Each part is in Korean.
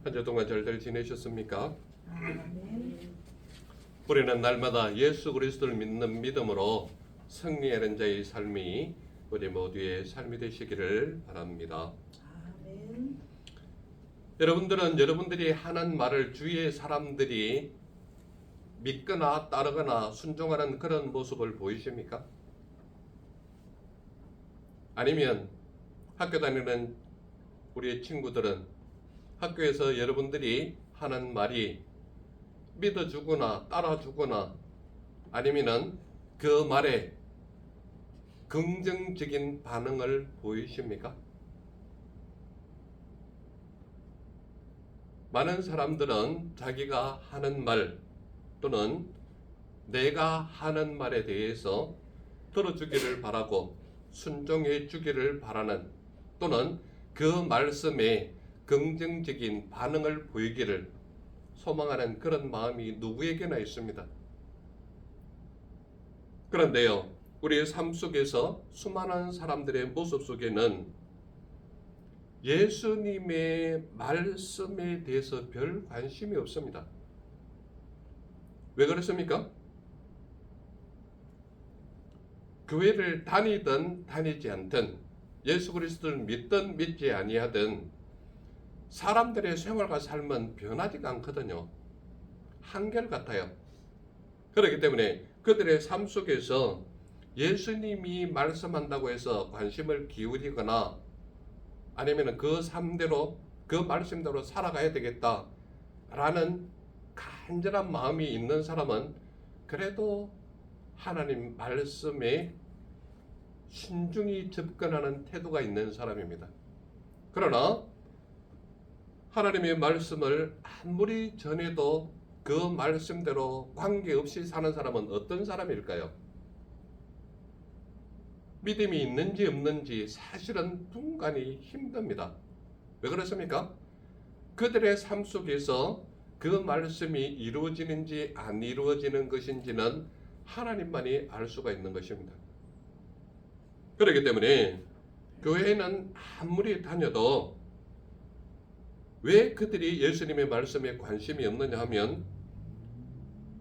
한 주 동안 잘들 지내셨습니까? 아멘. 우리는 날마다 예수 그리스도를 믿는 믿음으로 승리하는 자의 삶이 우리 모두의 삶이 되시기를 바랍니다. 아멘. 여러분들은 여러분들이 하는 말을 주위의 사람들이 믿거나 따르거나 순종하는 그런 모습을 보이십니까? 아니면 학교 다니는 우리의 친구들은 학교에서 여러분들이 하는 말이 믿어주거나 따라주거나 아니면은 그 말에 긍정적인 반응을 보이십니까? 많은 사람들은 자기가 하는 말 또는 내가 하는 말에 대해서 들어주기를 바라고 순종해 주기를 바라는 또는 그 말씀에 긍정적인 반응을 보이기를 소망하는 그런 마음이 누구에게나 있습니다. 그런데요, 우리의 삶 속에서 수많은 사람들의 모습 속에는 예수님의 말씀에 대해서 별 관심이 없습니다. 왜 그렇습니까? 교회를 다니든 다니지 않든 예수 그리스도를 믿든 믿지 아니하든 사람들의 생활과 삶은 변하지가 않거든요. 한결같아요. 그렇기 때문에 그들의 삶 속에서 예수님이 말씀한다고 해서 관심을 기울이거나 아니면 그 삶대로 그 말씀대로 살아가야 되겠다라는 간절한 마음이 있는 사람은 그래도 하나님 말씀에 신중히 접근하는 태도가 있는 사람입니다. 그러나 하나님의 말씀을 아무리 전해도 그 말씀대로 관계없이 사는 사람은 어떤 사람일까요? 믿음이 있는지 없는지 사실은 분간이 힘듭니다. 왜 그렇습니까? 그들의 삶 속에서 그 말씀이 이루어지는지 안 이루어지는 것인지는 하나님만이 알 수가 있는 것입니다. 그렇기 때문에 교회는 아무리 다녀도 왜 그들이 예수님의 말씀에 관심이 없느냐 하면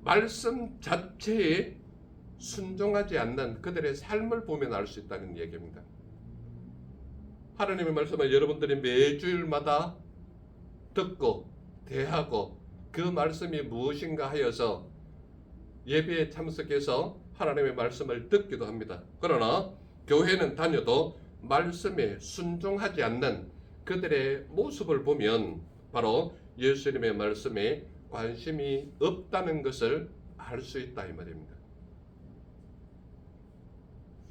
말씀 자체에 순종하지 않는 그들의 삶을 보면 알 수 있다는 얘기입니다. 하나님의 말씀을 여러분들이 매주일마다 듣고 대하고 그 말씀이 무엇인가 하여서 예배에 참석해서 하나님의 말씀을 듣기도 합니다. 그러나 교회는 다녀도 말씀에 순종하지 않는 그들의 모습을 보면 바로 예수님의 말씀에 관심이 없다는 것을 알 수 있다 이 말입니다.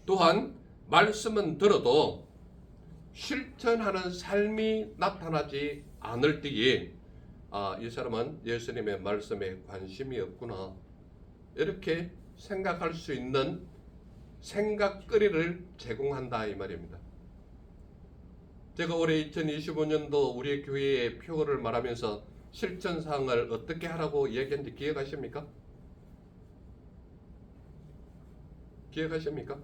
또한 말씀은 들어도 실천하는 삶이 나타나지 않을 때에 이 사람은 예수님의 말씀에 관심이 없구나 이렇게 생각할 수 있는 생각거리를 제공한다 이 말입니다. 제가 올해 2025년도 우리 교회의 표어를 말하면서 실천사항을 어떻게 하라고 얘기했는지 기억하십니까? 기억하십니까?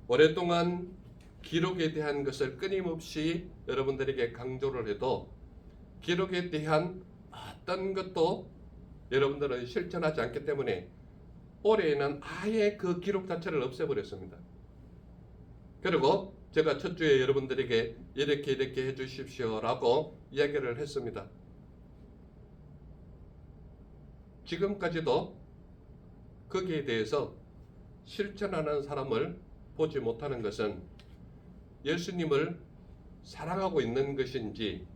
오랫동안 기록에 대한 것을 끊임없이 여러분들에게 강조를 해도 기록에 대한 어떤 것도 여러분들은 실천하지 않기 때문에 올해에는 아예 그 기록 자체를 없애버렸습니다. 그리고 제가 첫 주에 여러분들에게 이렇게 해주십시오 라고 이야기를 했습니다. 지금까지도 거기에 대해서 실천하는 사람을 보지 못하는 것은 예수님을 사랑하고 있는 것인지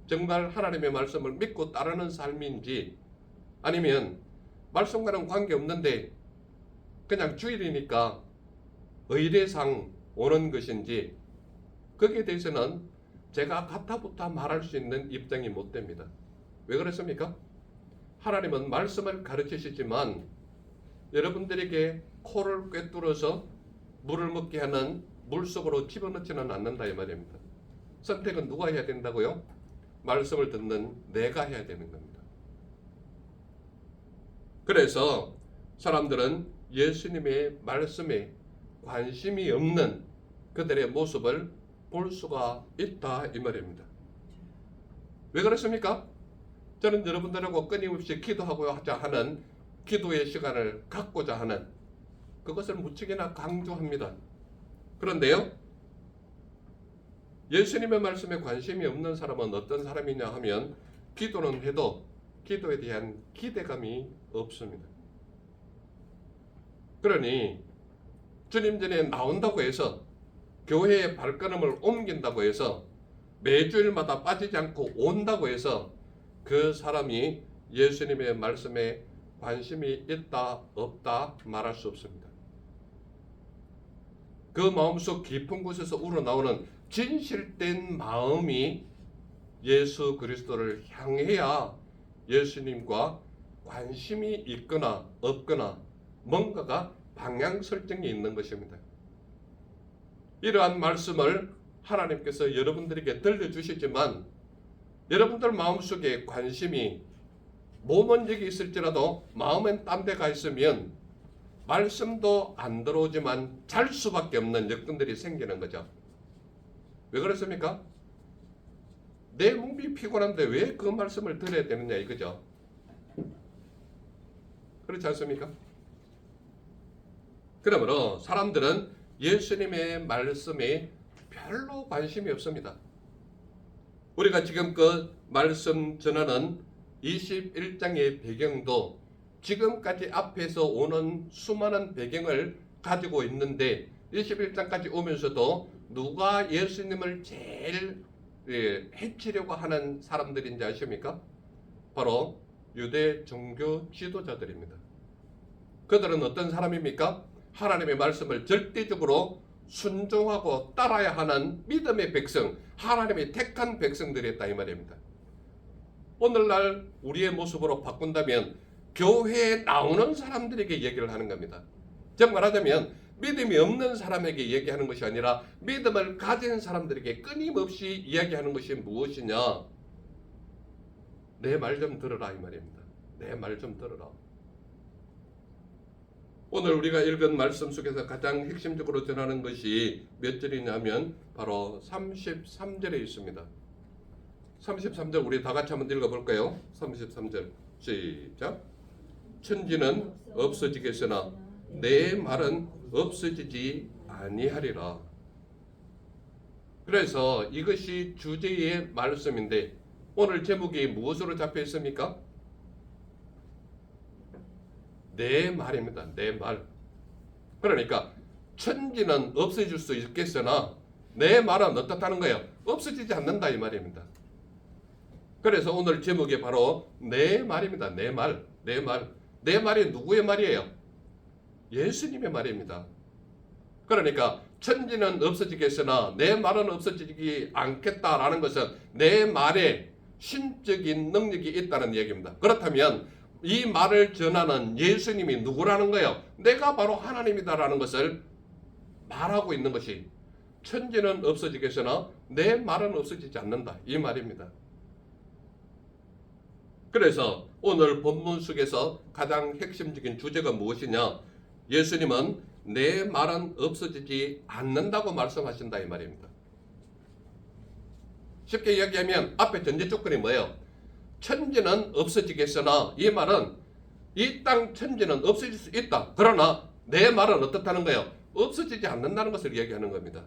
정말 하나님의 말씀을 믿고 따르는 삶인지 아니면 말씀과는 관계없는데 그냥 주일이니까 의례상 오는 것인지 거기에 대해서는 제가 가타부타 말할 수 있는 입장이 못 됩니다. 왜 그렇습니까? 하나님은 말씀을 가르치시지만 여러분들에게 코를 꿰뚫어서 물을 먹게 하는 물속으로 집어넣지는 않는다 이 말입니다. 선택은 누가 해야 된다고요? 말씀을 듣는 내가 해야 되는 겁니다. 그래서 사람들은 예수님의 말씀에 관심이 없는 그들의 모습을 볼 수가 있다 이 말입니다. 왜 그렇습니까? 저는 여러분들하고 끊임없이 기도하고자 하는 기도의 시간을 갖고자 하는 그것을 무척이나 강조합니다. 그런데요, 예수님의 말씀에 관심이 없는 사람은 어떤 사람이냐 하면 기도는 해도 기도에 대한 기대감이 없습니다. 그러니 주님 전에 나온다고 해서 교회의 발걸음을 옮긴다고 해서 매주일마다 빠지지 않고 온다고 해서 그 사람이 예수님의 말씀에 관심이 있다 없다 말할 수 없습니다. 그 마음속 깊은 곳에서 우러나오는 진실된 마음이 예수 그리스도를 향해야 예수님과 관심이 있거나 없거나 뭔가가 방향 설정이 있는 것입니다. 이러한 말씀을 하나님께서 여러분들에게 들려주시지만 여러분들 마음속에 관심이 몸은 여기 있을지라도 마음은 딴 데 가 있으면 말씀도 안 들어오지만 잘 수밖에 없는 여건들이 생기는 거죠. 왜 그렇습니까? 내 몸이 피곤한데 왜 그 말씀을 들어야 되느냐 이거죠. 그렇지 않습니까? 그러므로 사람들은 예수님의 말씀에 별로 관심이 없습니다. 우리가 지금 그 말씀 전하는 21장의 배경도 지금까지 앞에서 오는 수많은 배경을 가지고 있는데 21장까지 오면서도 누가 예수님을 제일 해치려고 하는 사람들인지 아십니까? 바로 유대 종교 지도자들입니다. 그들은 어떤 사람입니까? 하나님의 말씀을 절대적으로 순종하고 따라야 하는 믿음의 백성, 하나님의 택한 백성들이었다 이 말입니다. 오늘날 우리의 모습으로 바꾼다면 교회에 나오는 사람들에게 얘기를 하는 겁니다. 즉 말하자면 믿음이 없는 사람에게 얘기하는 것이 아니라 믿음을 가진 사람들에게 끊임없이 이야기하는 것이 무엇이냐? 내 말 좀 들어라 이 말입니다. 내 말 좀 들어라. 오늘 우리가 읽은 말씀 속에서 가장 핵심적으로 전하는 것이 몇 절이냐면 바로 33절에 있습니다. 33절 우리 다 같이 한번 읽어볼까요? 33절 시작. 천지는 없어지겠으나 내 말은 없어지지 아니하리라. 그래서 이것이 주제의 말씀인데 오늘 제목이 무엇으로 잡혀 있습니까? 내 말입니다. 내 말. 그러니까 천지는 없어질 수 있겠으나 내 말은 어떻다는 거예요? 없어지지 않는다 이 말입니다. 그래서 오늘 제목이 바로 내 말입니다. 내 말. 내 말. 내 말이 누구의 말이에요? 예수님의 말입니다. 그러니까 천지는 없어지겠으나 내 말은 없어지지 않겠다라는 것은 내 말에 신적인 능력이 있다는 얘기입니다. 그렇다면 이 말을 전하는 예수님이 누구라는 거예요? 내가 바로 하나님이다라는 것을 말하고 있는 것이 천지는 없어지겠으나 내 말은 없어지지 않는다 이 말입니다. 그래서 오늘 본문 속에서 가장 핵심적인 주제가 무엇이냐? 예수님은 내 말은 없어지지 않는다고 말씀하신다 이 말입니다. 쉽게 이야기하면 앞에 전제 조건이 뭐예요? 천지는 없어지겠으나 이 말은 이 땅 천지는 없어질 수 있다. 그러나 내 말은 어떻다는 거예요? 없어지지 않는다는 것을 얘기하는 겁니다.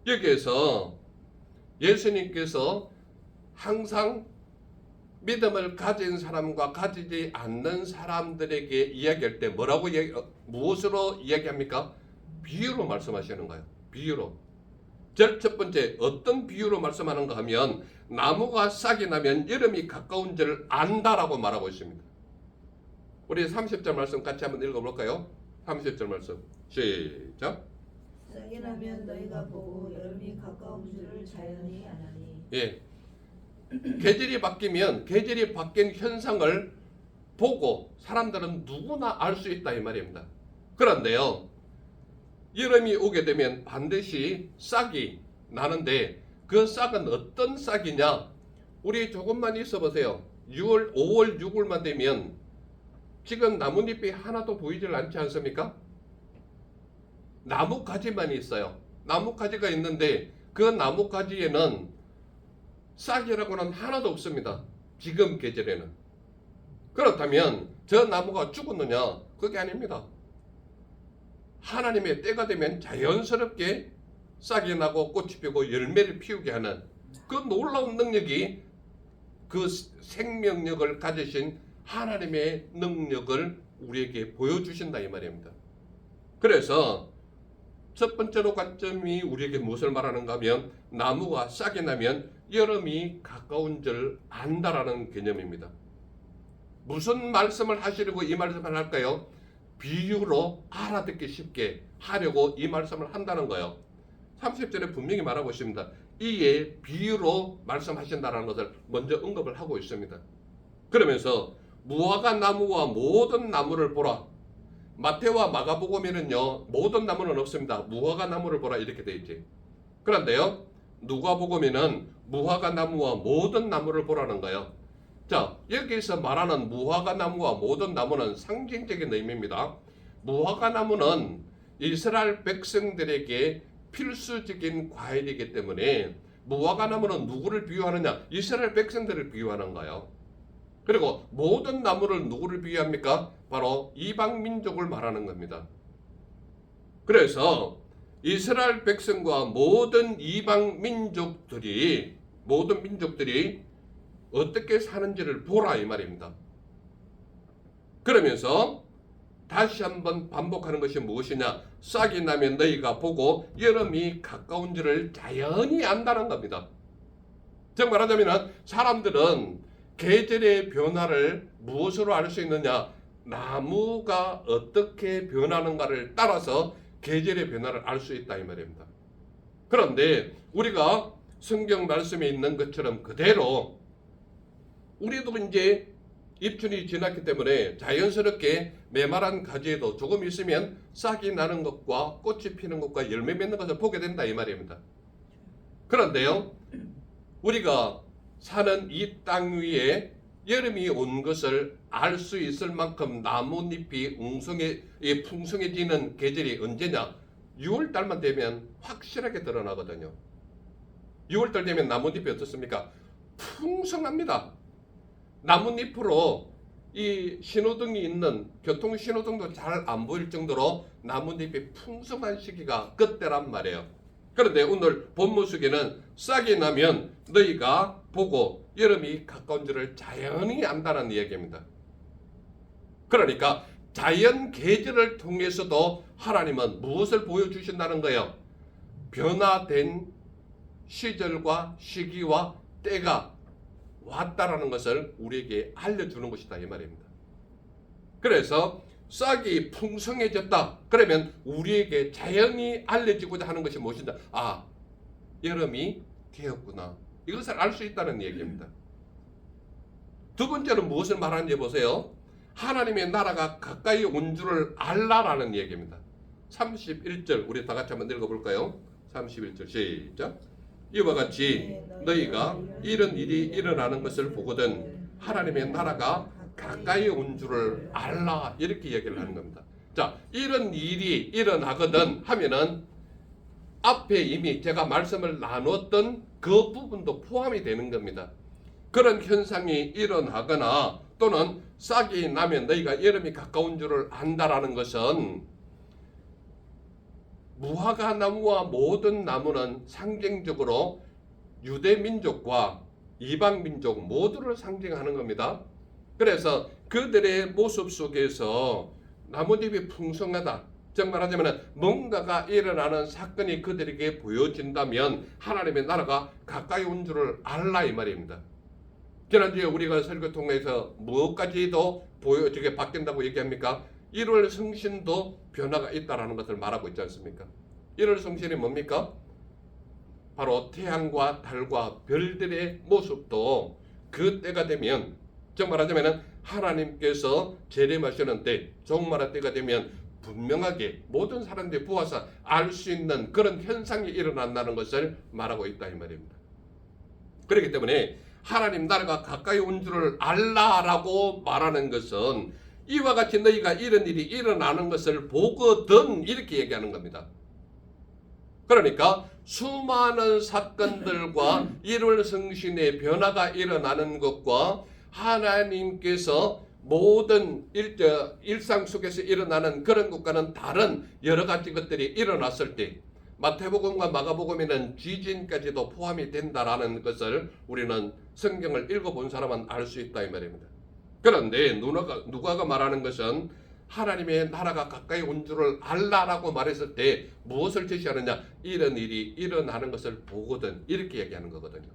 여기에서 예수님께서 항상 믿음을 가진 사람과 가지지 않는 사람들에게 이야기할 때 무엇으로 이야기합니까? 비유로 말씀하시는 거예요. 비유로. 첫 번째 어떤 비유로 말씀하는가 하면 나무가 싹이 나면 여름이 가까운 줄 안다라고 말하고 있습니다. 우리 30절 말씀 같이 한번 읽어볼까요? 30절 말씀 시작. 싹이 나면 너희가 보고 여름이 가까운 줄을 자연히 아나니. 예. 계절이 바뀌면 계절이 바뀐 현상을 보고 사람들은 누구나 알 수 있다 이 말입니다. 그런데요, 여름이 오게 되면 반드시 싹이 나는데 그 싹은 어떤 싹이냐? 우리 조금만 있어 보세요. 5월 6월만 되면 지금 나뭇잎이 하나도 보이질 않지 않습니까? 나뭇가지만 있어요. 나뭇가지가 있는데 그 나뭇가지에는 싹이라고는 하나도 없습니다. 지금 계절에는. 그렇다면 저 나무가 죽었느냐? 그게 아닙니다. 하나님의 때가 되면 자연스럽게 싹이 나고 꽃이 피고 열매를 피우게 하는 그 놀라운 능력이, 그 생명력을 가지신 하나님의 능력을 우리에게 보여주신다 이 말입니다. 그래서 첫 번째로 관점이 우리에게 무엇을 말하는가 하면 나무가 싹이 나면 여름이 가까운 줄 안다라는 개념입니다. 무슨 말씀을 하시려고 이 말씀을 할까요? 비유로 알아듣기 쉽게 하려고 이 말씀을 한다는 거예요. 30절에 분명히 말하고 있습니다. 이에 비유로 말씀하신다는 것을 먼저 언급을 하고 있습니다. 그러면서 무화과 나무와 모든 나무를 보라. 마태와 마가복음에는요 모든 나무는 없습니다. 무화과 나무를 보라 이렇게 돼 있지. 그런데요 누가복음에는 무화과 나무와 모든 나무를 보라는 거예요. 자, 여기서 말하는 무화과 나무와 모든 나무는 상징적인 의미입니다. 무화과 나무는 이스라엘 백성들에게 필수적인 과일이기 때문에 무화과 나무는 누구를 비유하느냐? 이스라엘 백성들을 비유하는 거예요. 그리고 모든 나무를 누구를 비유합니까? 바로 이방 민족을 말하는 겁니다. 그래서 이스라엘 백성과 모든 이방 민족들이 어떻게 사는지를 보라 이 말입니다. 그러면서 다시 한번 반복하는 것이 무엇이냐? 싹이 나면 너희가 보고 여름이 가까운 줄을 자연히 안다는 겁니다. 즉 말하자면 사람들은 계절의 변화를 무엇으로 알 수 있느냐? 나무가 어떻게 변하는가를 따라서 계절의 변화를 알 수 있다 이 말입니다. 그런데 우리가 성경 말씀에 있는 것처럼 그대로 우리도 이제 입춘이 지났기 때문에 자연스럽게 메마른 가지에도 조금 있으면 싹이 나는 것과 꽃이 피는 것과 열매 맺는 것을 보게 된다 이 말입니다. 그런데요 우리가 사는 이 땅 위에 여름이 온 것을 알 수 있을 만큼 나뭇잎이 풍성해지는 계절이 언제냐? 6월달만 되면 확실하게 드러나거든요. 6월달 되면 나뭇잎이 어떻습니까? 풍성합니다. 나뭇잎으로 이 신호등이 있는 교통 신호등도 잘 안 보일 정도로 나뭇잎이 풍성한 시기가 그때란 말이에요. 그런데 오늘 본문 속에는 싹이 나면 너희가 보고 여름이 가까운 줄을 자연히 안다는 이야기입니다. 그러니까 자연 계절을 통해서도 하나님은 무엇을 보여주신다는 거예요? 변화된 시절과 시기와 때가 왔다라는 것을 우리에게 알려주는 것이다 이 말입니다. 그래서 싹이 풍성해졌다. 그러면 우리에게 자연히 알려지고자 하는 것이 무엇인가? 아, 여름이 되었구나. 이것을 알 수 있다는 얘기입니다. 두 번째는 무엇을 말하는지 보세요. 하나님의 나라가 가까이 온 줄을 알라라는 얘기입니다. 31절 우리 다 같이 한번 읽어볼까요? 31절 시작. 이와 같이 너희가 이런 일이 일어나는 것을 보거든 하나님의 나라가 가까이 온 줄을 알라 이렇게 얘기를 하는 겁니다. 자, 이런 일이 일어나거든 하면은 앞에 이미 제가 말씀을 나눴던 그 부분도 포함이 되는 겁니다. 그런 현상이 일어나거나 또는 싹이 나면 너희가 여름이 가까운 줄을 안다라는 것은 무화과 나무와 모든 나무는 상징적으로 유대 민족과 이방 민족 모두를 상징하는 겁니다. 그래서 그들의 모습 속에서 나뭇잎이 풍성하다. 즉 말하자면 뭔가가 일어나는 사건이 그들에게 보여진다면 하나님의 나라가 가까이 온 줄을 알라 이 말입니다. 지난주에 우리가 설교 통해서 무엇까지도 보여지게 바뀐다고 얘기합니까? 1월 성신도 변화가 있다라는 것을 말하고 있지 않습니까? 1월 성신이 뭡니까? 바로 태양과 달과 별들의 모습도 그 때가 되면 즉 말하자면 하나님께서 재림하시는 때 종말의 때가 되면 분명하게 모든 사람들이 보아서 알 수 있는 그런 현상이 일어난다는 것을 말하고 있다 이 말입니다. 그렇기 때문에 하나님 나라가 가까이 온 줄을 알라라고 말하는 것은 이와 같이 너희가 이런 일이 일어나는 것을 보거든 이렇게 얘기하는 겁니다. 그러니까 수많은 사건들과 일월성신의 변화가 일어나는 것과 하나님께서 모든 일상 속에서 일어나는 그런 것과는 다른 여러 가지 것들이 일어났을 때 마태복음과 마가복음에는 지진까지도 포함이 된다라는 것을 우리는 성경을 읽어본 사람은 알 수 있다 이 말입니다. 그런데 누가가 말하는 것은 하나님의 나라가 가까이 온 줄을 알라라고 말했을 때 무엇을 제시하느냐? 이런 일이 일어나는 것을 보거든 이렇게 얘기하는 거거든요.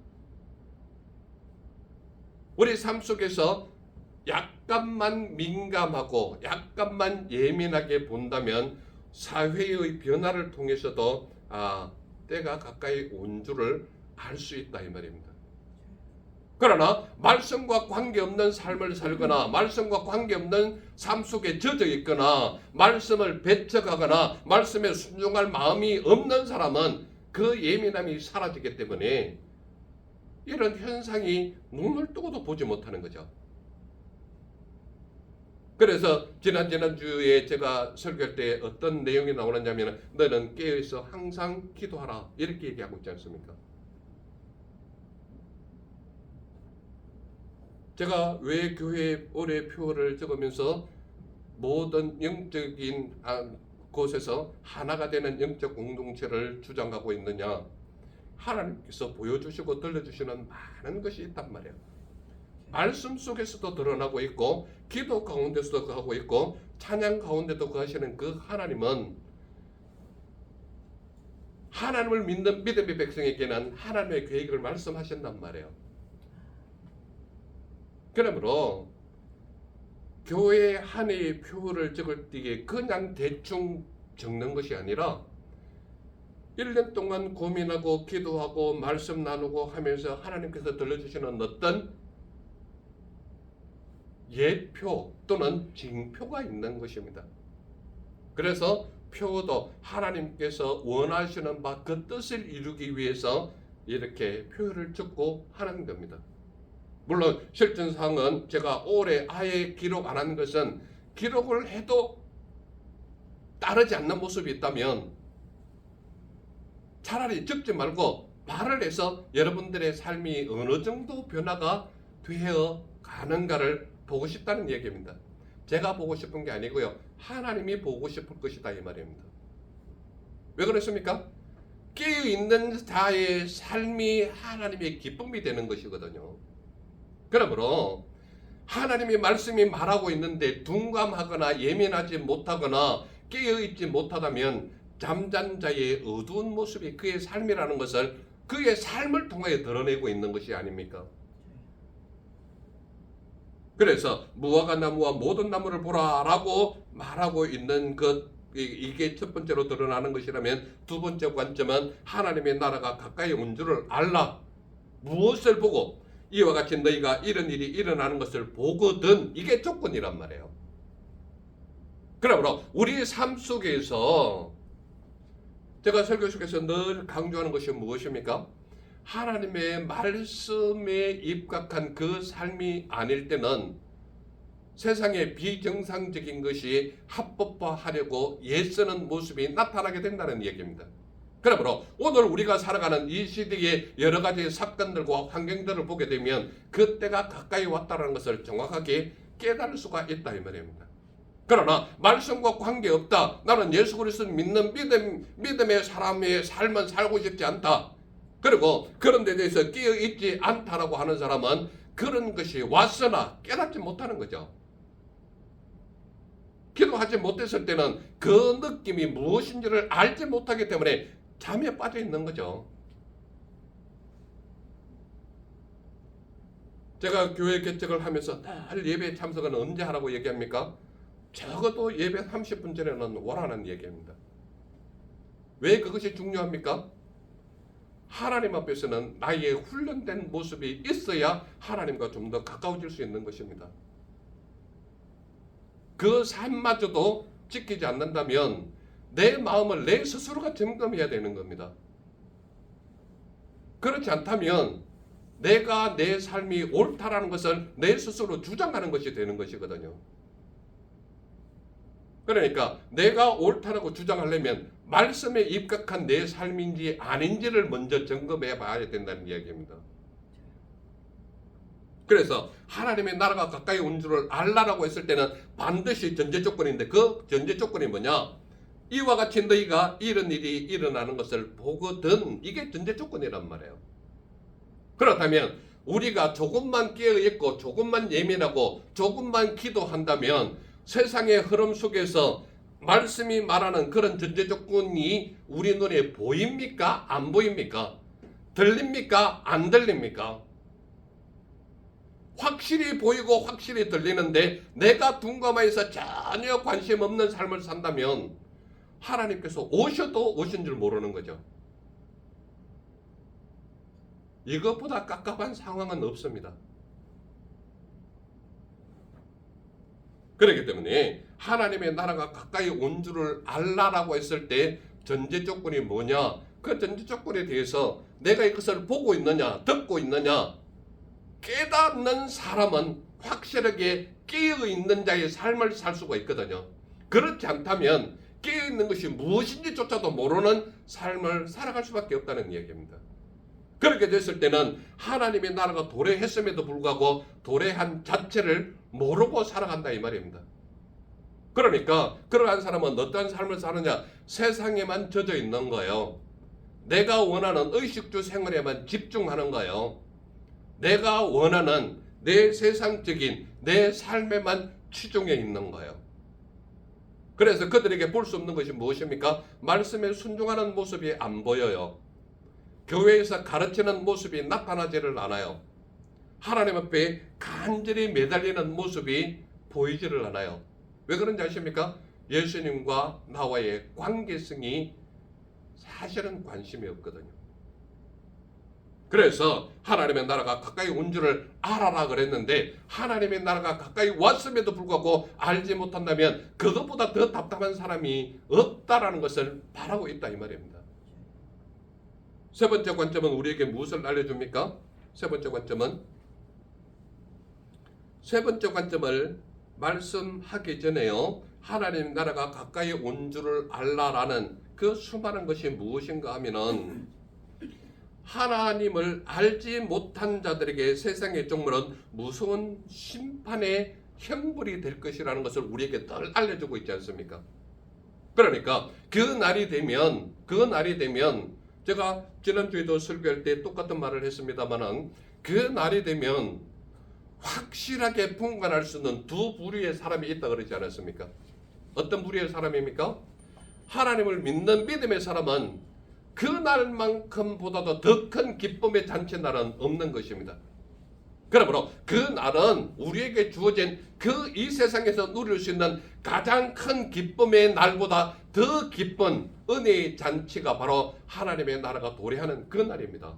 우리 삶 속에서 약간만 민감하고 약간만 예민하게 본다면 사회의 변화를 통해서도 때가 가까이 온 줄을 알 수 있다 이 말입니다. 그러나 말씀과 관계없는 삶을 살거나 말씀과 관계없는 삶 속에 젖어 있거나 말씀을 배척하거나 말씀에 순종할 마음이 없는 사람은 그 예민함이 사라지기 때문에 이런 현상이 눈을 뜨고도 보지 못하는 거죠. 그래서 지난주에 제가 설교할 때 어떤 내용이 나오느냐면 너는 깨어있어 항상 기도하라 이렇게 얘기하고 있지 않습니까? 제가 왜 교회 올해 표를 적으면서 모든 영적인 곳에서 하나가 되는 영적 공동체를 주장하고 있느냐? 하나님께서 보여주시고 들려주시는 많은 것이 있단 말이에요. 말씀 속에서도 드러나고 있고 기도 가운데서도 하고 있고 찬양 가운데도 거하시는 그 하나님은 하나님을 믿는 믿음의 백성에게는 하나님의 계획을 말씀하신단 말이에요. 그러므로 교회 한 해의 표를 적을 때 그냥 대충 적는 것이 아니라 1년 동안 고민하고 기도하고 말씀 나누고 하면서 하나님께서 들려주시는 어떤 예표 또는 징표가 있는 것입니다. 그래서 표도 하나님께서 원하시는 바 그 뜻을 이루기 위해서 이렇게 표를 적고 하는 겁니다. 물론 실전상은 제가 올해 아예 기록 안 한 것은 기록을 해도 따르지 않는 모습이 있다면 차라리 적지 말고 말을 해서 여러분들의 삶이 어느 정도 변화가 되어 가는가를 보고 싶다는 얘기입니다. 제가 보고 싶은 게 아니고요. 하나님이 보고 싶을 것이다 이 말입니다. 왜 그렇습니까? 깨어있는 자의 삶이 하나님의 기쁨이 되는 것이거든요. 그러므로 하나님의 말씀이 말하고 있는데 둔감하거나 예민하지 못하거나 깨어있지 못하다면 잠잔 자의 어두운 모습이 그의 삶이라는 것을 그의 삶을 통해 드러내고 있는 것이 아닙니까? 그래서 무화과 나무와 모든 나무를 보라라고 말하고 있는 것 이게 첫 번째로 드러나는 것이라면 두 번째 관점은 하나님의 나라가 가까이 온 줄을 알라. 무엇을 보고? 이와 같이 너희가 이런 일이 일어나는 것을 보거든. 이게 조건이란 말이에요. 그러므로 우리 삶 속에서 제가 설교 속에서 늘 강조하는 것이 무엇입니까? 하나님의 말씀에 입각한 그 삶이 아닐 때는 세상에 비정상적인 것이 합법화하려고 애쓰는 모습이 나타나게 된다는 얘기입니다. 그러므로 오늘 우리가 살아가는 이 시대의 여러 가지 사건들과 환경들을 보게 되면 그때가 가까이 왔다는 것을 정확하게 깨달을 수가 있다 이 말입니다. 그러나 말씀과 관계없다. 나는 예수 그리스도를 믿는 믿음의 사람의 삶은 살고 싶지 않다. 그리고 그런 데 대해서 깨어있지 않다라고 하는 사람은 그런 것이 왔으나 깨닫지 못하는 거죠. 기도하지 못했을 때는 그 느낌이 무엇인지를 알지 못하기 때문에 잠에 빠져 있는 거죠. 제가 교회 개척을 하면서 늘 예배 참석은 언제 하라고 얘기합니까? 적어도 예배 30분 전에는 오라는 얘기입니다. 왜 그것이 중요합니까? 하나님 앞에서는 나의 훈련된 모습이 있어야 하나님과 좀 더 가까워질 수 있는 것입니다. 그 삶마저도 지키지 않는다면 내 마음을 내 스스로가 점검해야 되는 겁니다. 그렇지 않다면 내가 내 삶이 옳다라는 것을 내 스스로 주장하는 것이 되는 것이거든요. 그러니까 내가 옳다라고 주장하려면 말씀에 입각한 내 삶인지 아닌지를 먼저 점검해 봐야 된다는 이야기입니다. 그래서 하나님의 나라가 가까이 온 줄을 알라라고 했을 때는 반드시 전제 조건인데 그 전제 조건이 뭐냐? 이와 같이 너희가 이런 일이 일어나는 것을 보거든. 이게 전제 조건이란 말이에요. 그렇다면 우리가 조금만 깨어있고 조금만 예민하고 조금만 기도한다면 세상의 흐름 속에서 말씀이 말하는 그런 전제 조건이 우리 눈에 보입니까? 안 보입니까? 들립니까? 안 들립니까? 확실히 보이고 확실히 들리는데 내가 둔감해서 전혀 관심 없는 삶을 산다면 하나님께서 오셔도 오신 줄 모르는 거죠. 이것보다 깝깝한 상황은 없습니다. 그렇기 때문에 하나님의 나라가 가까이 온 줄을 알라라고 했을 때 전제 조건이 뭐냐? 그 전제 조건에 대해서 내가 이것을 보고 있느냐, 듣고 있느냐, 깨닫는 사람은 확실하게 깨어있는 자의 삶을 살 수가 있거든요. 그렇지 않다면 깨어있는 것이 무엇인지조차도 모르는 삶을 살아갈 수밖에 없다는 이야기입니다. 그렇게 됐을 때는 하나님의 나라가 도래했음에도 불구하고 도래한 자체를 모르고 살아간다 이 말입니다. 그러니까 그러한 사람은 어떠한 삶을 사느냐? 세상에만 젖어 있는 거예요. 내가 원하는 의식주 생활에만 집중하는 거예요. 내가 원하는 내 세상적인 내 삶에만 치중해 있는 거예요. 그래서 그들에게 볼 수 없는 것이 무엇입니까? 말씀에 순종하는 모습이 안 보여요. 교회에서 가르치는 모습이 나타나지를 않아요. 하나님 앞에 간절히 매달리는 모습이 보이지를 않아요. 왜 그런지 아십니까? 예수님과 나와의 관계성이 사실은 관심이 없거든요. 그래서 하나님의 나라가 가까이 온 줄을 알아라 그랬는데 하나님의 나라가 가까이 왔음에도 불구하고 알지 못한다면 그것보다 더 답답한 사람이 없다라는 것을 바라고 있다 이 말입니다. 세 번째 관점은 우리에게 무엇을 알려줍니까? 세 번째 관점을 말씀하기 전에요. 하나님 나라가 가까이 온 줄을 알라라는 그 수많은 것이 무엇인가 하면은 하나님을 알지 못한 자들에게 세상의 종말은 무서운 심판의 형벌이 될 것이라는 것을 우리에게 늘 알려주고 있지 않습니까? 그러니까 그 날이 되면 제가 지난주에도 설교할 때 똑같은 말을 했습니다만은 그 날이 되면 확실하게 분간할 수 있는 두 부류의 사람이 있다 그러지 않았습니까? 어떤 부류의 사람입니까? 하나님을 믿는 믿음의 사람은 그 날만큼보다도 더 큰 기쁨의 잔치날은 없는 것입니다. 그러므로 그 날은 우리에게 주어진 그 이 세상에서 누릴 수 있는 가장 큰 기쁨의 날보다 더 기쁜 은혜의 잔치가 바로 하나님의 나라가 도래하는 그 날입니다.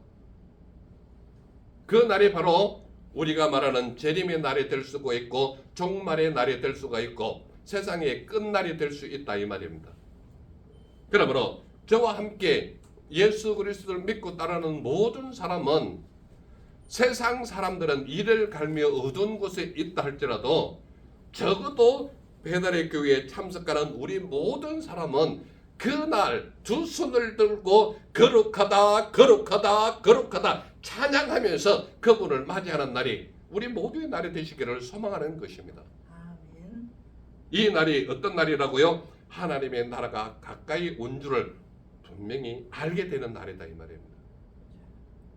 그 날이 바로 우리가 말하는 재림의 날이 될 수가 있고 종말의 날이 될 수가 있고 세상의 끝날이 될 수 있다 이 말입니다. 그러므로 저와 함께 예수 그리스도를 믿고 따르는 모든 사람은 세상 사람들은 이를 갈며 어두운 곳에 있다 할지라도 적어도 배달의 교회에 참석하는 우리 모든 사람은 그날 두 손을 들고 거룩하다 거룩하다 거룩하다 찬양하면서 그분을 맞이하는 날이 우리 모두의 날이 되시기를 소망하는 것입니다. 아멘. 이 날이 어떤 날이라고요? 하나님의 나라가 가까이 온 줄을 분명히 알게 되는 날이다 이 말입니다.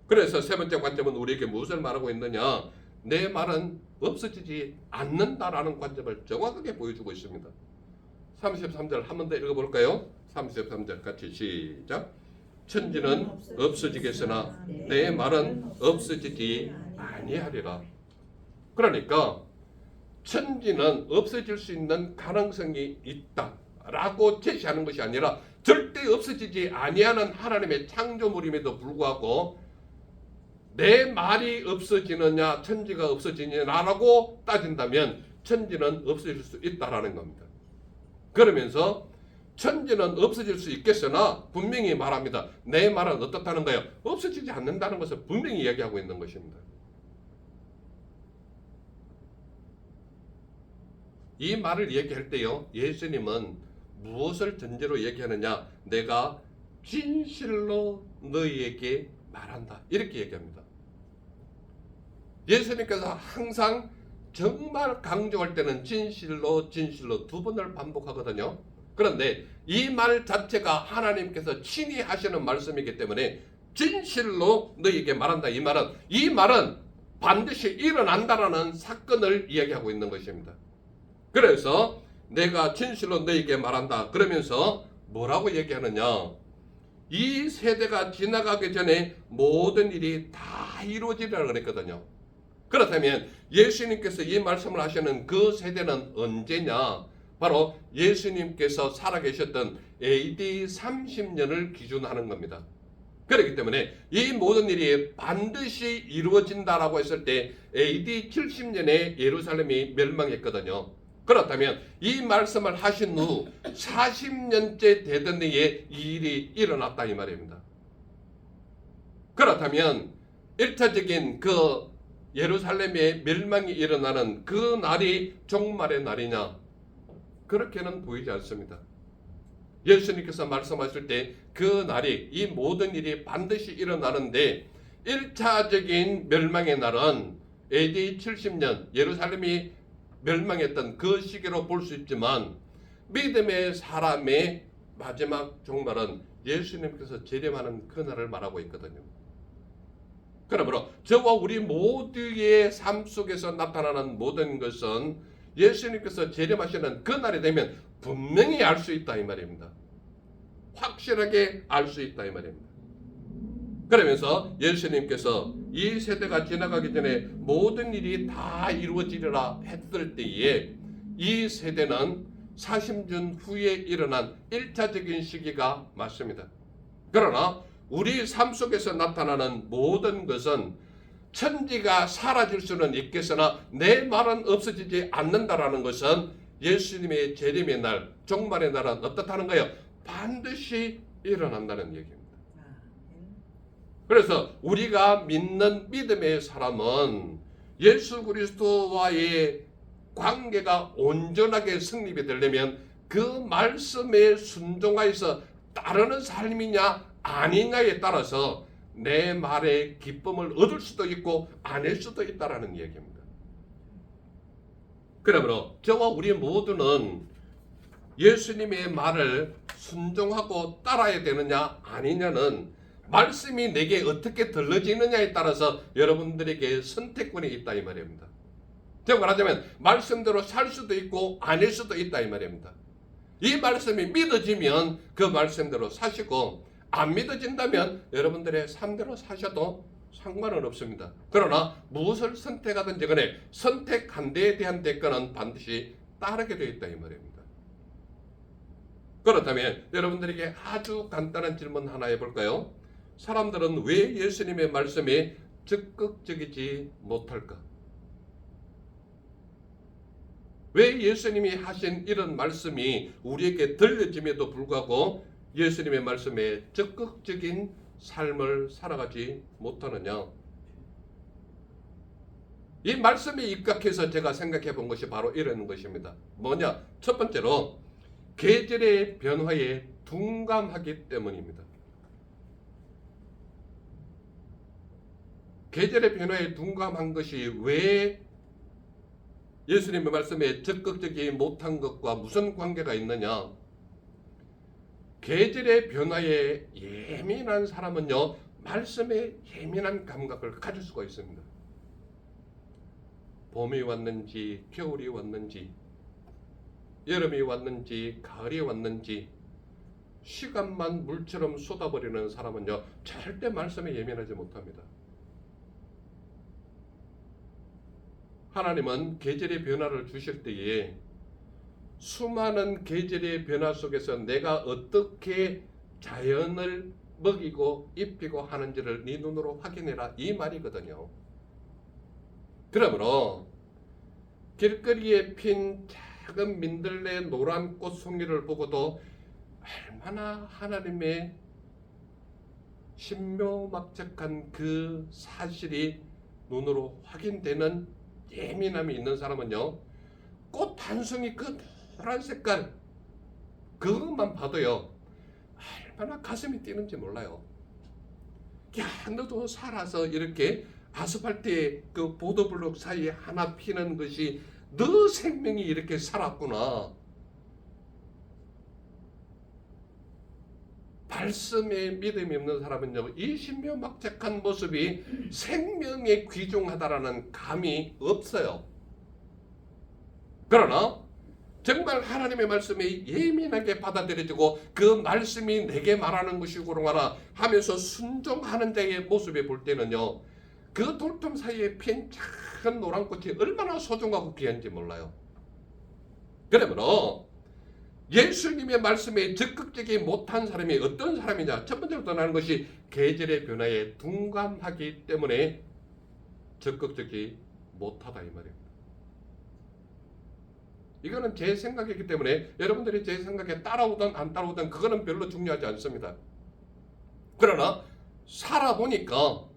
그래서 세 번째 관점은 우리에게 무엇을 말하고 있느냐? 내 말은 없어지지 않는다라는 관점을 정확하게 보여주고 있습니다. 33절 한 번 더 읽어볼까요? 33절 같이 시작. 천지는 없어지겠으나 내 말은 없어지지 아니하리라. 그러니까 천지는 없어질 수 있는 가능성이 있다라고 제시하는 것이 아니라 절대 없어지지 아니하는 하나님의 창조물임에도 불구하고 내 말이 없어지느냐 천지가 없어지느냐라고 따진다면 천지는 없어질 수 있다라는 겁니다. 그러면서 천지는 없어질 수 있겠으나 분명히 말합니다. 내 말은 어떻다는 거예요? 없어지지 않는다는 것을 분명히 이야기하고 있는 것입니다. 이 말을 얘기할 때요, 예수님은 무엇을 전제로 얘기하느냐? 내가 진실로 너희에게 말한다, 이렇게 얘기합니다. 예수님께서 항상 정말 강조할 때는 진실로 진실로 두 번을 반복하거든요. 그런데 이 말 자체가 하나님께서 친히 하시는 말씀이기 때문에 진실로 너희에게 말한다, 이 말은 반드시 일어난다라는 사건을 이야기하고 있는 것입니다. 그래서 내가 진실로 너희에게 말한다 그러면서 뭐라고 얘기하느냐? 이 세대가 지나가기 전에 모든 일이 다 이루어지리라고 그랬거든요. 그렇다면 예수님께서 이 말씀을 하시는 그 세대는 언제냐? 바로 예수님께서 살아계셨던 AD 30년을 기준하는 겁니다. 그렇기 때문에 이 모든 일이 반드시 이루어진다라고 했을 때 AD 70년에 예루살렘이 멸망했거든요. 그렇다면 이 말씀을 하신 후 40년째 되던 해에 이 일이 일어났다, 이 말입니다. 그렇다면 1차적인 그 예루살렘의 멸망이 일어나는 그 날이 종말의 날이냐? 그렇게는 보이지 않습니다. 예수님께서 말씀하실 때 그 날이, 이 모든 일이 반드시 일어나는데 1차적인 멸망의 날은 AD 70년 예루살렘이 멸망했던 그 시기로 볼 수 있지만, 믿음의 사람의 마지막 종말은 예수님께서 재림하는 그 날을 말하고 있거든요. 그러므로 저와 우리 모두의 삶 속에서 나타나는 모든 것은 예수님께서 재림하시는 그 날이 되면 분명히 알 수 있다, 이 말입니다. 확실하게 알 수 있다, 이 말입니다. 그러면서 예수님께서 이 세대가 지나가기 전에 모든 일이 다 이루어지리라 했을 때에 이 세대는 사심전 후에 일어난 1차적인 시기가 맞습니다. 그러나 우리 삶 속에서 나타나는 모든 것은 천지가 사라질 수는 있겠으나 내 말은 없어지지 않는다라는 것은 예수님의 재림의 날, 종말의 날은 어떻다는 거예요? 반드시 일어난다는 얘기입니다. 그래서 우리가 믿는 믿음의 사람은 예수 그리스도와의 관계가 온전하게 성립이 되려면 그 말씀에 순종하여서 따르는 삶이냐 아니냐에 따라서 내 말에 기쁨을 얻을 수도 있고 아닐 수도 있다라는 얘기입니다. 그러므로 저와 우리 모두는 예수님의 말을 순종하고 따라야 되느냐 아니냐는 말씀이 내게 어떻게 들려지느냐에 따라서 여러분들에게 선택권이 있다, 이 말입니다. 즉 말하자면 말씀대로 살 수도 있고 아닐 수도 있다, 이 말입니다. 이 말씀이 믿어지면 그 말씀대로 사시고, 안 믿어진다면 여러분들의 삶대로 사셔도 상관은 없습니다. 그러나 무엇을 선택하든지 간에 선택한 데에 대한 대가는 반드시 따르게 되어 있다, 이 말입니다. 그렇다면 여러분들에게 아주 간단한 질문 하나 해볼까요? 사람들은 왜 예수님의 말씀에 적극적이지 못할까? 왜 예수님이 하신 이런 말씀이 우리에게 들려짐에도 불구하고 예수님의 말씀에 적극적인 삶을 살아가지 못하느냐? 이 말씀에 입각해서 제가 생각해 본 것이 바로 이런 것입니다. 뭐냐? 첫 번째로 계절의 변화에 둔감하기 때문입니다. 계절의 변화에 둔감한 것이 왜 예수님의 말씀에 적극적이지 못한 것과 무슨 관계가 있느냐? 계절의 변화에 예민한 사람은요, 말씀에 예민한 감각을 가질 수가 있습니다. 봄이 왔는지 겨울이 왔는지 여름이 왔는지 가을이 왔는지 시간만 물처럼 쏟아버리는 사람은요, 절대 말씀에 예민하지 못합니다. 하나님은 계절의 변화를 주실 때에 수많은 계절의 변화 속에서 내가 어떻게 자연을 먹이고 입히고 하는지를 네 눈으로 확인해라, 이 말이거든요. 그러므로 길거리에 핀 작은 민들레 노란 꽃송이를 보고도 얼마나 하나님의 신묘막측한 그 사실이 눈으로 확인되는 예민함이 있는 사람은요, 꽃 한 송이 그 노란 색깔 그것만 봐도요 얼마나 가슴이 뛰는지 몰라요. 야, 너도 살아서 이렇게 아스팔트에 그 보도블록 사이에 하나 피는 것이 너 생명이 이렇게 살았구나. 말씀에 믿음이 없는 사람은요, 이 신묘막측한 모습이 생명에 귀중하다라는 감이 없어요. 그러나 정말 하나님의 말씀이 예민하게 받아들여지고 그 말씀이 내게 말하는 것이구나 하면서 순종하는 자의 모습을 볼 때는요, 그 돌틈 사이에 핀 작은 노란 꽃이 얼마나 소중하고 귀한지 몰라요. 그러므로 예수님의 말씀에 적극적이 못한 사람이 어떤 사람이냐? 첫 번째로 떠나는 것이 계절의 변화에 둔감하기 때문에 적극적이 못하다 이 말입니다. 이거는 제 생각이기 때문에 여러분들이 제 생각에 따라오든 안 따라오든 그거는 별로 중요하지 않습니다. 그러나 살아보니까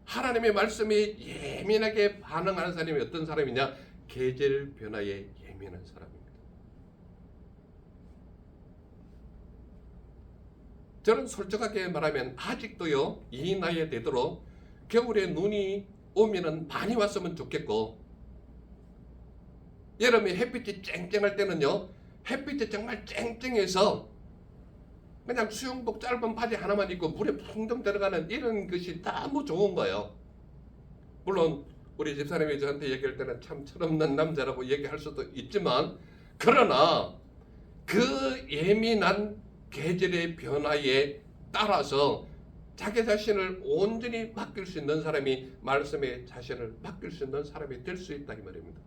하나님의 말씀에 예민하게 반응하는 사람이 어떤 사람이냐? 계절 변화에 예민한 사람입니다. 저는 솔직하게 말하면 아직도요, 이 나이에 되도록 겨울에 눈이 오면은 많이 왔으면 좋겠고, 여름에 햇빛이 쨍쨍할 때는요, 햇빛이 정말 쨍쨍해서 그냥 수영복 짧은 바지 하나만 입고 물에 풍덩 들어가는 이런 것이 너무 좋은 거예요. 물론 우리 집사님이 저한테 얘기할 때는 참 철없는 남자라고 얘기할 수도 있지만, 그러나 그 예민한 계절의 변화에 따라서 자기 자신을 온전히 맡길 수 있는 사람이 말씀에 자신을 맡길 수 있는 사람이 될 수 있다 이 말입니다.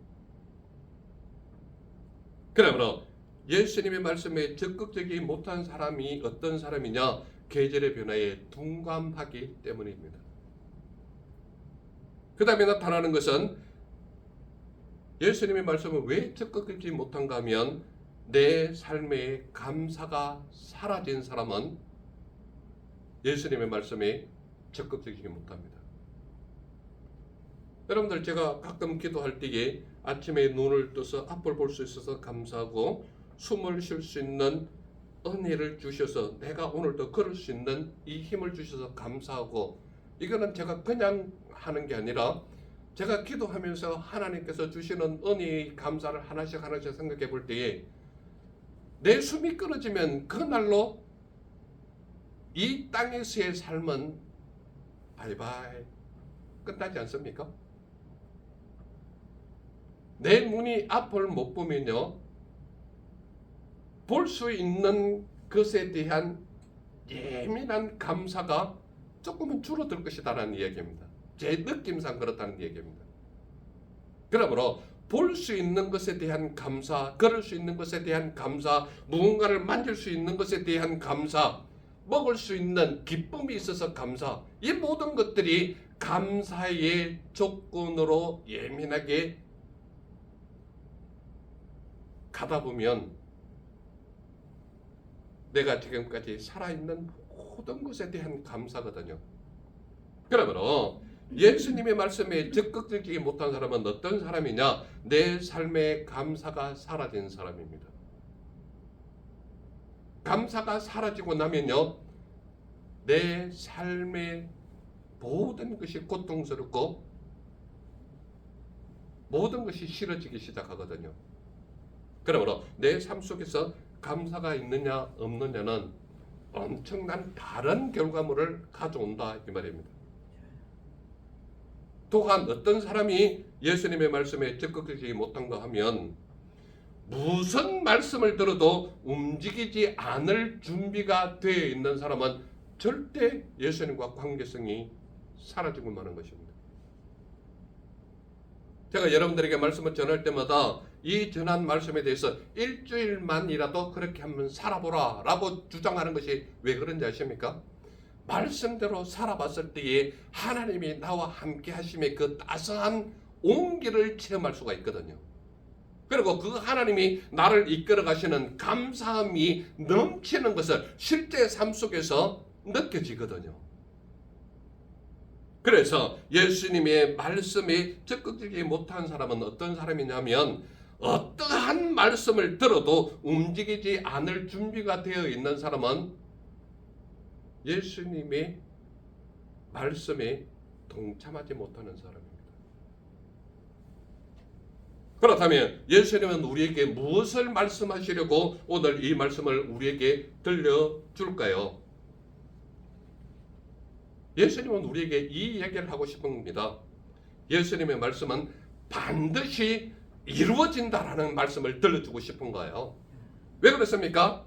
그러므로 예수님의 말씀에 적극적이 못한 사람이 어떤 사람이냐? 계절의 변화에 둔감하기 때문입니다. 그 다음에 나타나는 것은 예수님의 말씀을 왜 적극적이지 못한가 하면 내 삶의 감사가 사라진 사람은 예수님의 말씀에 적극적이지 못합니다. 여러분들 제가 가끔 기도할 때에 아침에 눈을 떠서 앞을 볼 수 있어서 감사하고 숨을 쉴 수 있는 은혜를 주셔서 내가 오늘도 걸을 수 있는 이 힘을 주셔서 감사하고, 이거는 제가 그냥 하는 게 아니라 제가 기도하면서 하나님께서 주시는 은혜의 감사를 하나씩 생각해 볼 때에 내 숨이 끊어지면 그날로 이 땅에서의 삶은 바이바이 끝나지 않습니까? 내 눈이 앞을 못 보면요, 볼 수 있는 것에 대한 예민한 감사가 조금은 줄어들 것이다라는 이야기입니다. 제 느낌상 그렇다는 얘기입니다. 그러므로 볼 수 있는 것에 대한 감사, 걸을 수 있는 것에 대한 감사, 무언가를 만질 수 있는 것에 대한 감사, 먹을 수 있는 기쁨이 있어서 감사, 이 모든 것들이 감사의 조건으로 예민하게 가다 보면 내가 지금까지 살아있는 모든 것에 대한 감사거든요. 그러므로 예수님의 말씀에 적극적이지 못한 사람은 어떤 사람이냐? 내 삶의 감사가 사라진 사람입니다. 감사가 사라지고 나면요, 내 삶의 모든 것이 고통스럽고 모든 것이 싫어지기 시작하거든요. 그러므로 내 삶 속에서 감사가 있느냐 없느냐는 엄청난 다른 결과물을 가져온다 이 말입니다. 또한 어떤 사람이 예수님의 말씀에 적극적이지 못한가 하면 무슨 말씀을 들어도 움직이지 않을 준비가 되어 있는 사람은 절대 예수님과 관계성이 사라지고 마는 것입니다. 제가 여러분들에게 말씀을 전할 때마다 이 전한 말씀에 대해서 일주일만이라도 그렇게 한번 살아보라 라고 주장하는 것이 왜 그런지 아십니까? 말씀대로 살아봤을 때에 하나님이 나와 함께 하심의 그 따스한 온기를 체험할 수가 있거든요. 그리고 그 하나님이 나를 이끌어 가시는 감사함이 넘치는 것을 실제 삶 속에서 느껴지거든요. 그래서 예수님의 말씀에 적극적이지 못한 사람은 어떤 사람이냐면 어떠한 말씀을 들어도 움직이지 않을 준비가 되어 있는 사람은 예수님의 말씀에 동참하지 못하는 사람입니다. 그렇다면 예수님은 우리에게 무엇을 말씀하시려고 오늘 이 말씀을 우리에게 들려줄까요? 예수님은 우리에게 이 얘기를 하고 싶은 겁니다. 예수님의 말씀은 반드시 이루어진다라는 말씀을 들려주고 싶은 거예요. 왜 그렇습니까?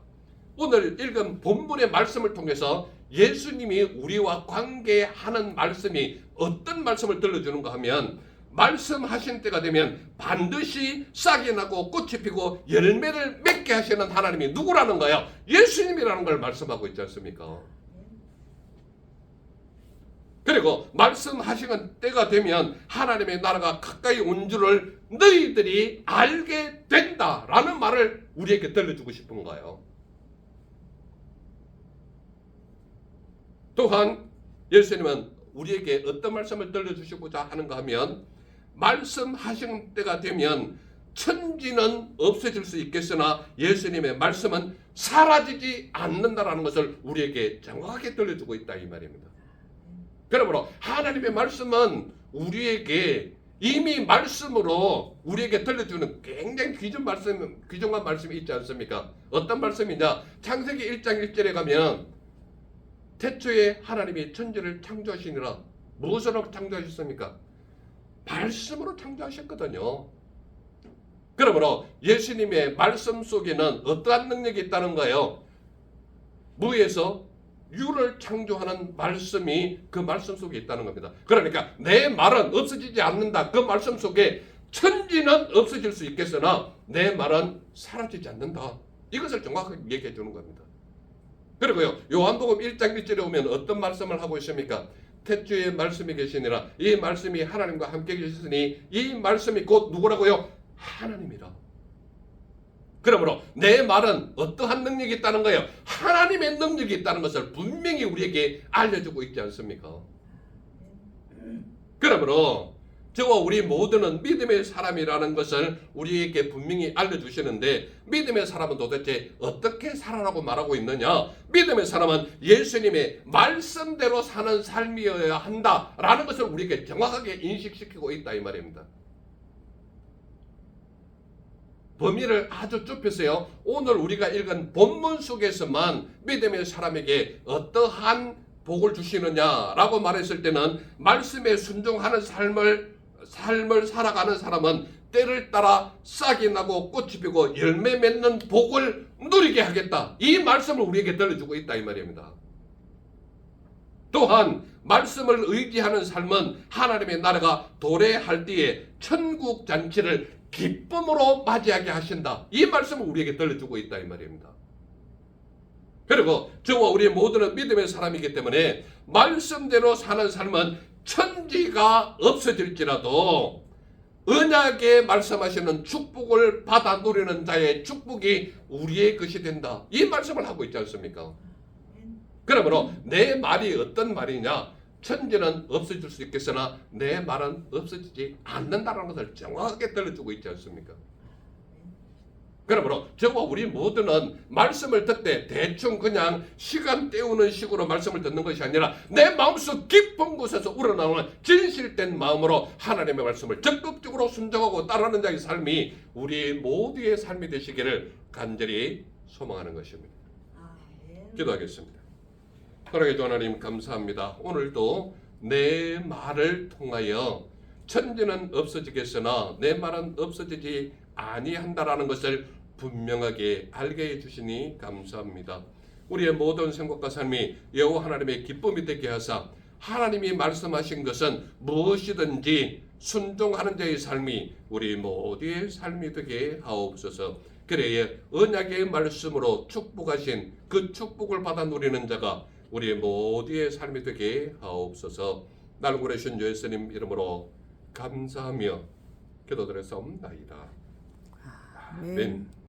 오늘 읽은 본문의 말씀을 통해서 예수님이 우리와 관계하는 말씀이 어떤 말씀을 들려주는가 하면, 말씀하신 때가 되면 반드시 싹이 나고 꽃이 피고 열매를 맺게 하시는 하나님이 누구라는 거예요? 예수님이라는 걸 말씀하고 있지 않습니까? 그리고 말씀하시는 때가 되면 하나님의 나라가 가까이 온 줄을 너희들이 알게 된다라는 말을 우리에게 들려주고 싶은 거예요. 또한 예수님은 우리에게 어떤 말씀을 들려주시고자 하는가 하면, 말씀하시는 때가 되면 천지는 없어질 수 있겠으나 예수님의 말씀은 사라지지 않는다라는 것을 우리에게 정확하게 들려주고 있다 이 말입니다. 그러므로 하나님의 말씀은 우리에게 이미 말씀으로 우리에게 들려주는 굉장히 귀중한 말씀이 있지 않습니까? 어떤 말씀이냐? 창세기 1장 1절에 가면 태초에 하나님이 천지를 창조하시니라. 무엇으로 창조하셨습니까? 말씀으로 창조하셨거든요. 그러므로 예수님의 말씀 속에는 어떠한 능력이 있다는 거예요? 무에서 유를 창조하는 말씀이 그 말씀 속에 있다는 겁니다. 그러니까 내 말은 없어지지 않는다. 그 말씀 속에 천지는 없어질 수 있겠으나 내 말은 사라지지 않는다. 이것을 정확하게 얘기해 주는 겁니다. 그리고요, 요한복음 1장 1절에 오면 어떤 말씀을 하고 있습니까? 태초에 말씀이 계시니라. 이 말씀이 하나님과 함께 계셨으니 이 말씀이 곧 누구라고요? 하나님이라. 그러므로 내 말은 어떠한 능력이 있다는 거예요? 하나님의 능력이 있다는 것을 분명히 우리에게 알려주고 있지 않습니까? 그러므로 저와 우리 모두는 믿음의 사람이라는 것을 우리에게 분명히 알려주시는데, 믿음의 사람은 도대체 어떻게 살아라고 말하고 있느냐? 믿음의 사람은 예수님의 말씀대로 사는 삶이어야 한다라는 것을 우리에게 정확하게 인식시키고 있다 이 말입니다. 범위를 아주 좁혀서요, 오늘 우리가 읽은 본문 속에서만 믿음의 사람에게 어떠한 복을 주시느냐라고 말했을 때는, 말씀에 순종하는 삶을 살아가는 사람은 때를 따라 싹이 나고 꽃이 피고 열매 맺는 복을 누리게 하겠다. 이 말씀을 우리에게 들려주고 있다 이 말입니다. 또한 말씀을 의지하는 삶은 하나님의 나라가 도래할 때에 천국 잔치를 기쁨으로 맞이하게 하신다. 이 말씀을 우리에게 들려주고 있다 이 말입니다. 그리고 저와 우리 모두는 믿음의 사람이기 때문에 말씀대로 사는 삶은 천지가 없어질지라도 언약에 말씀하시는 축복을 받아 누리는 자의 축복이 우리의 것이 된다. 이 말씀을 하고 있지 않습니까? 그러므로 내 말이 어떤 말이냐? 천지는 없어질 수 있겠으나 내 말은 없어지지 않는다는 것을 정확하게 들려주고 있지 않습니까? 그러므로 저와 우리 모두는 말씀을 듣되 대충 그냥 시간 때우는 식으로 말씀을 듣는 것이 아니라 내 마음속 깊은 곳에서 우러나오는 진실된 마음으로 하나님의 말씀을 적극적으로 순종하고 따르는 자의 삶이 우리 모두의 삶이 되시기를 간절히 소망하는 것입니다. 기도하겠습니다. 사랑의 주 하나님 감사합니다. 오늘도 내 말을 통하여 천지는 없어지겠으나 내 말은 없어지지 아니한다라는 것을 분명하게 알게 해주시니 감사합니다. 우리의 모든 생각과 삶이 여호와 하나님의 기쁨이 되게 하사 하나님이 말씀하신 것은 무엇이든지 순종하는 자의 삶이 우리 모두의 삶이 되게 하옵소서. 그래야 언약의 말씀으로 축복하신 그 축복을 받아 누리는 자가 우리 모두의 삶이 되게 하옵소서. 나를 구하신 예수님 이름으로 감사하며 기도드렸사옵나이다. 아멘.